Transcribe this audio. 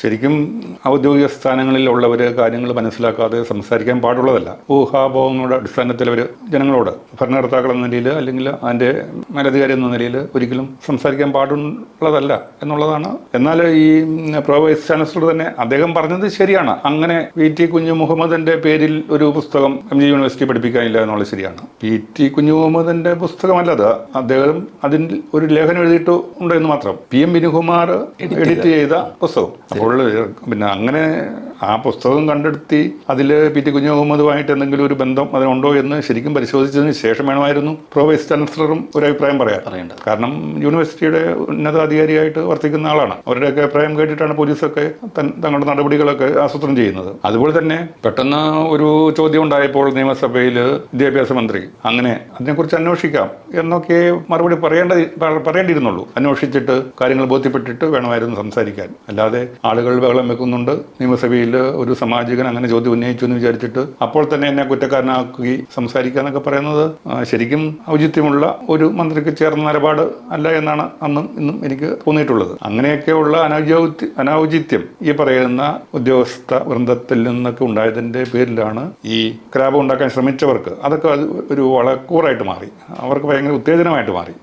ശരിക്കും ഔദ്യോഗിക സ്ഥാനങ്ങളിലുള്ളവർ കാര്യങ്ങൾ മനസ്സിലാക്കാതെ സംസാരിക്കാൻ പാടുള്ളതല്ല. ഊഹാപോഹങ്ങളുടെ അടിസ്ഥാനത്തിൽ അവർ ജനങ്ങളോട് ഭരണകർത്താക്കൾ എന്ന നിലയിൽ അല്ലെങ്കിൽ അതിൻ്റെ മേലധികാരി എന്ന നിലയിൽ ഒരിക്കലും സംസാരിക്കാൻ പാടുള്ളതല്ല എന്നുള്ളതാണ്. എന്നാൽ ഈ പ്രോ വൈസ് ചാൻസലർ തന്നെ അദ്ദേഹം പറഞ്ഞത് ശരിയാണ്. അങ്ങനെ പി.ടി. കുഞ്ഞു മുഹമ്മദിന്റെ പേരിൽ ഒരു പുസ്തകം MG യൂണിവേഴ്സിറ്റി പഠിപ്പിക്കാനില്ല എന്നുള്ളത് ശരിയാണ്. പി.ടി. കുഞ്ഞു മുഹമ്മദിന്റെ പുസ്തകമല്ലത്. അദ്ദേഹം അതിൽ ഒരു ലേഖനം എഴുതിയിട്ടുണ്ട് എന്ന് മാത്രം. PM വിനുകുമാർ എഡിറ്റ് ചെയ്ത പുസ്തകം. അപ്പോൾ പിന്നെ അങ്ങനെ ആ പുസ്തകം കണ്ടെടുത്തി അതിൽ പി.ടി. കുഞ്ഞു മുഹമ്മദുമായിട്ട് എന്തെങ്കിലും ഒരു ബന്ധം അതിനുണ്ടോ എന്ന് ശരിക്കും പരിശോധിച്ചതിന് ശേഷം വേണമായിരുന്നു പ്രോ വൈസ് ചാൻസലറും ഒരു അഭിപ്രായം പറയേണ്ടത്. കാരണം യൂണിവേഴ്സിറ്റിയുടെ ഉന്നതാധികാരിയായിട്ട് വർത്തിക്കുന്ന ആളാണ്. അവരുടെയൊക്കെ അഭിപ്രായം കേട്ടിട്ടാണ് പോലീസൊക്കെ തങ്ങളുടെ നടപടികളൊക്കെ ആസൂത്രണം ചെയ്യുന്നത്. അതുപോലെ തന്നെ പെട്ടെന്ന് ഒരു ചോദ്യം ഉണ്ടായപ്പോൾ നിയമസഭയിൽ വിദ്യാഭ്യാസ മന്ത്രി അങ്ങനെ അതിനെക്കുറിച്ച് അന്വേഷിക്കാം എന്നൊക്കെ മറുപടി പറയേണ്ടിയിരുന്നുള്ളൂ. അന്വേഷിച്ചിട്ട് കാര്യങ്ങൾ ബോധ്യപ്പെട്ടിട്ട് വേണമായിരുന്നു സംസാരിക്കാൻ. അല്ലാതെ ആളുകൾ ബഹളം വെക്കുന്നുണ്ട്, നിയമസഭയിൽ ഒരു സാമാജികൻ അങ്ങനെ ചോദ്യം ഉന്നയിച്ചു എന്ന് വിചാരിച്ചിട്ട് അപ്പോൾ തന്നെ എന്നെ കുറ്റക്കാരനാക്കി സംസാരിക്കുക എന്നൊക്കെ പറയുന്നത് ശരിക്കും ഔചിത്യമുള്ള ഒരു മന്ത്രിക്ക് ചേർന്ന നിലപാട് അല്ല എന്നാണ് അന്നും ഇന്നും എനിക്ക് തോന്നിയിട്ടുള്ളത്. അങ്ങനെയൊക്കെയുള്ള അനൗചിത്യം ഈ പറയുന്ന ഉദ്യോഗസ്ഥ വൃന്ദത്തിൽ നിന്നൊക്കെ ഉണ്ടായതിൻ്റെ പേരിലാണ് ഈ കലാപം ഉണ്ടാക്കാൻ ശ്രമിച്ചവർക്ക് അതൊക്കെ ഒരു വളക്കൂറായിട്ട് മാറി. അവർക്ക് ഭയങ്കര ഉത്തേജനമായിട്ട് മാറി.